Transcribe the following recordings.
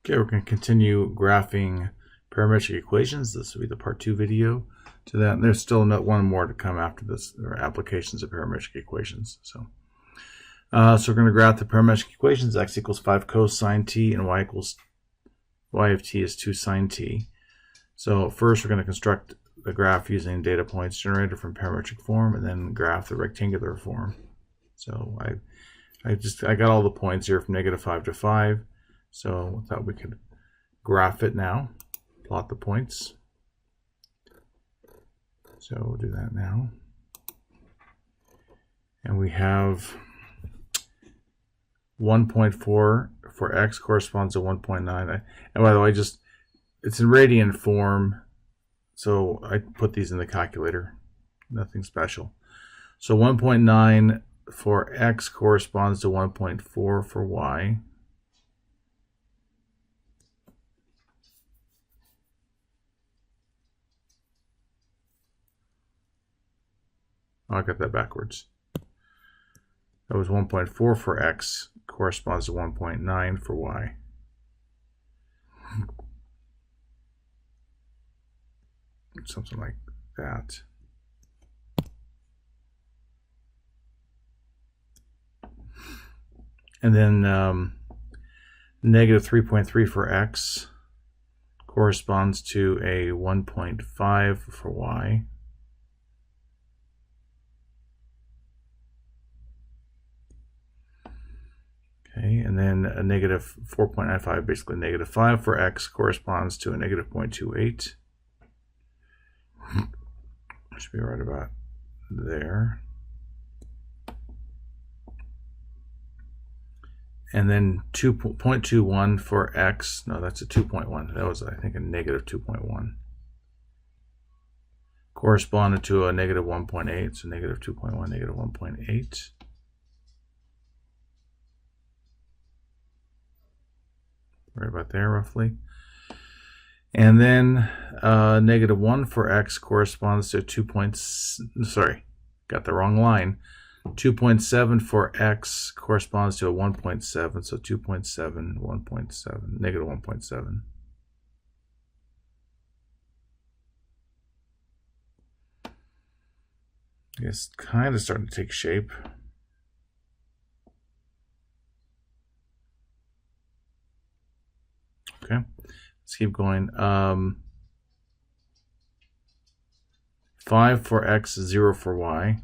Okay, we're going to continue graphing parametric equations. This will be the part 2 video to that. And there's still one more to come after this. There are applications of parametric equations. So we're going to graph the parametric equations. X equals 5 cosine t and y of t is 2 sine t. So first we're going to construct the graph using data points generated from parametric form and then graph the rectangular form. So I got all the points here from -5 to 5. So I thought we could graph it now, plot the points. So we'll do that now. And we have 1.4 for x corresponds to 1.9. And by the way, it's in radian form, so I put these in the calculator. Nothing special. So 1.9 for x corresponds to 1.4 for y. Oh, I got that backwards. That was 1.4 for x corresponds to 1.9 for y. Something like that. And then -3.3 for x corresponds to a 1.5 for y. Okay, and then a -4.95, basically -5 for x corresponds to a -0.28. Should be right about there. And then 2.21 for x. No, that's a 2.1. That was, I think, a -2.1. Corresponded to a -1.8. So -2.1, -1.8. Right about there, roughly. And then -1 for x corresponds to 2.7 for x corresponds to a 1.7, so 2.7, 1.7, -1.7. I guess kind of starting to take shape. Okay, let's keep going. 5 for x, 0 for y.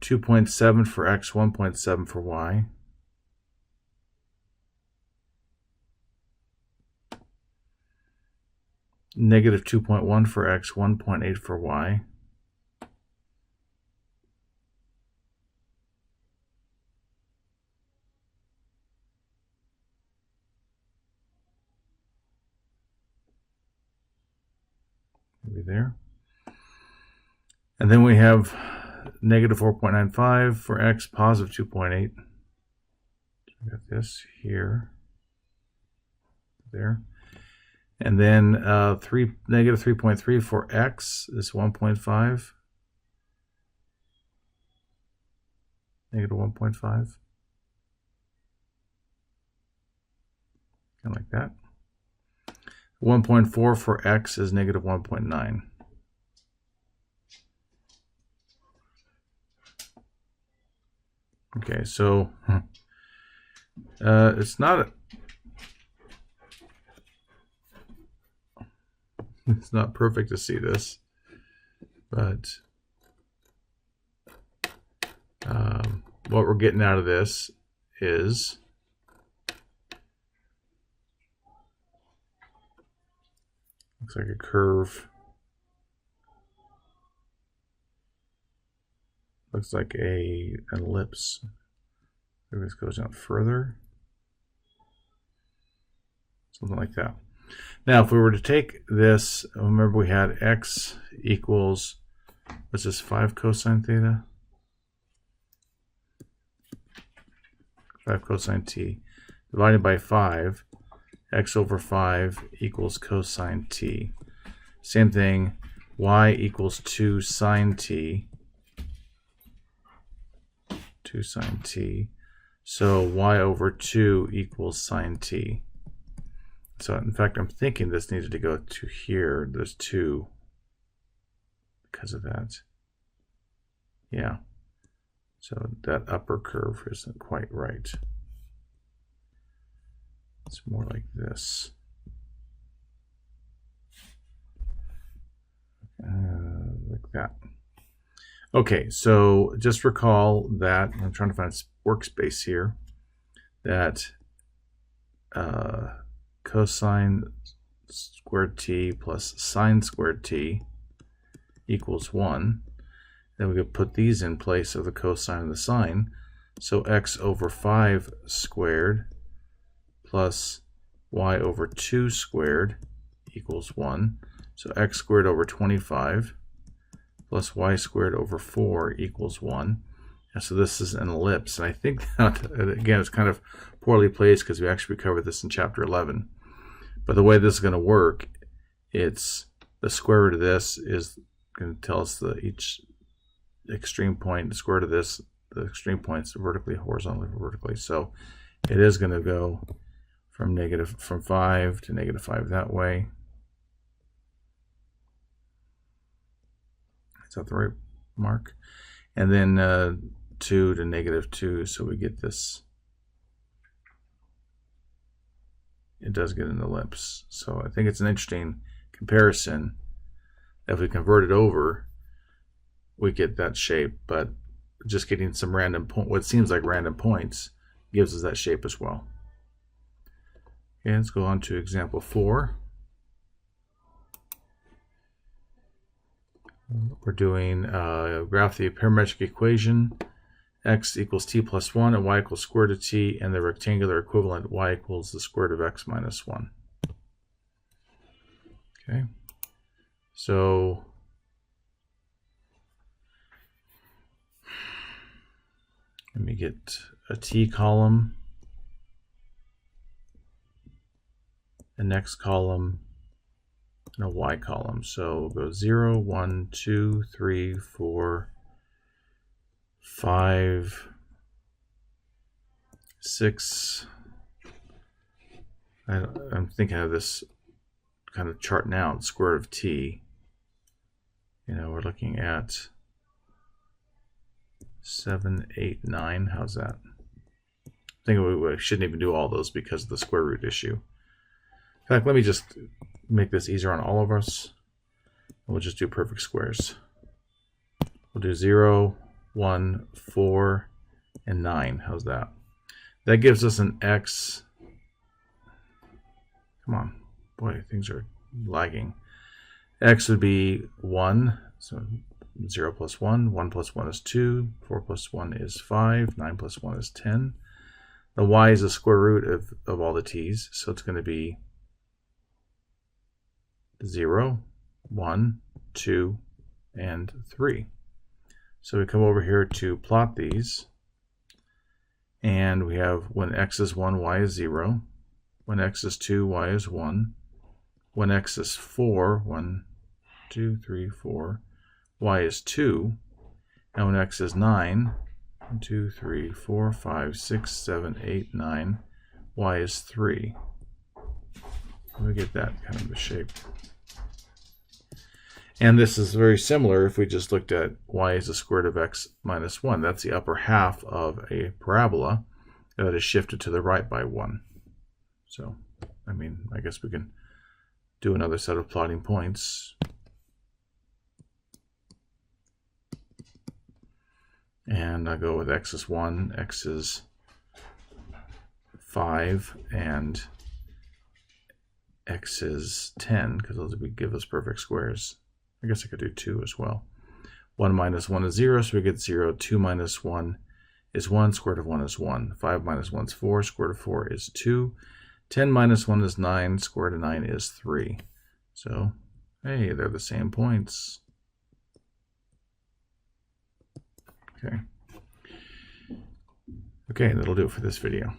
2.7 for x, 1.7 for y. -2.1 for x, 1.8 for y. Maybe there. And then we have -4.95 for x, positive 2.8. We got this here, there. And then -3.3 for x is 1.5. -1.5. Kind of like that. 1.4 for x is -1.9. Okay, so it's not perfect to see this, but what we're getting out of this is looks like a curve. Looks like an ellipse. Maybe this goes out further. Something like that. Now, if we were to take this, remember we had x equals, what's this, 5 cosine theta? 5 cosine t divided by 5. X over 5 equals cosine t. Same thing, y equals 2 sine t. 2 sine t. So y over 2 equals sine t. So in fact, I'm thinking this needed to go to here. There's 2 because of that. Yeah. So that upper curve isn't quite right. It's more like this. Like that. Okay, so just recall that, I'm trying to find workspace here, that cosine squared t plus sine squared t equals 1. Then we could put these in place of the cosine and the sine. So x over 5 squared plus y over 2 squared equals 1. So x squared over 25 plus y squared over 4 equals 1. And so this is an ellipse. And I think that, again, it's kind of poorly placed because we actually covered this in chapter 11. But the way this is going to work, it's the square root of this is going to tell us each extreme point, the square root of this, the extreme points vertically, horizontally, vertically. So it is going to go from 5 to -5 that way. Is that the right mark? And then 2 to -2, so we get this. It does get an ellipse. So I think it's an interesting comparison. If we convert it over, we get that shape, but just getting some random point, what seems like random points, gives us that shape as well. Okay, let's go on to example 4. We're doing graph the parametric equation x equals t plus 1 and y equals square root of t, and the rectangular equivalent y equals the square root of x minus 1. Okay, so let me get a t column, a next column, and a y column. So we'll go 0, 1, 2, 3, 4, 5, 6. I'm thinking of this kind of chart now, square root of t. You know, we're looking at 7, 8, 9. How's that? I think we shouldn't even do all those because of the square root issue. In fact, let me just make this easier on all of us. We'll just do perfect squares. We'll do 0, 1, 4, and 9. How's that? That gives us an x. Come on. Boy, things are lagging. X would be 1. So 0 plus 1. 1 plus 1 is 2. 4 plus 1 is 5. 9 plus 1 is 10. The y is the square root of all the t's. So it's going to be 0, 1, 2, and 3. So we come over here to plot these, and we have when x is 1, y is 0. When x is 2, y is 1. When x is 4, 1, 2, 3, 4, y is 2. And when x is 9, 1, 2, 3, 4, 5, 6, 7, 8, 9, y is 3. We get that kind of a shape. And this is very similar if we just looked at y is the square root of x minus 1. That's the upper half of a parabola that is shifted to the right by 1. So, I mean, I guess we can do another set of plotting points. And I go with x is 1, x is 5, and x is 10, because those would give us perfect squares. I guess I could do 2 as well. 1 minus 1 is 0, so we get 0. 2 minus 1 is 1, square root of 1 is 1. 5 minus 1 is 4, square root of 4 is 2. 10 minus 1 is 9, square root of 9 is 3. So, hey, they're the same points. Okay. Okay, that'll do it for this video.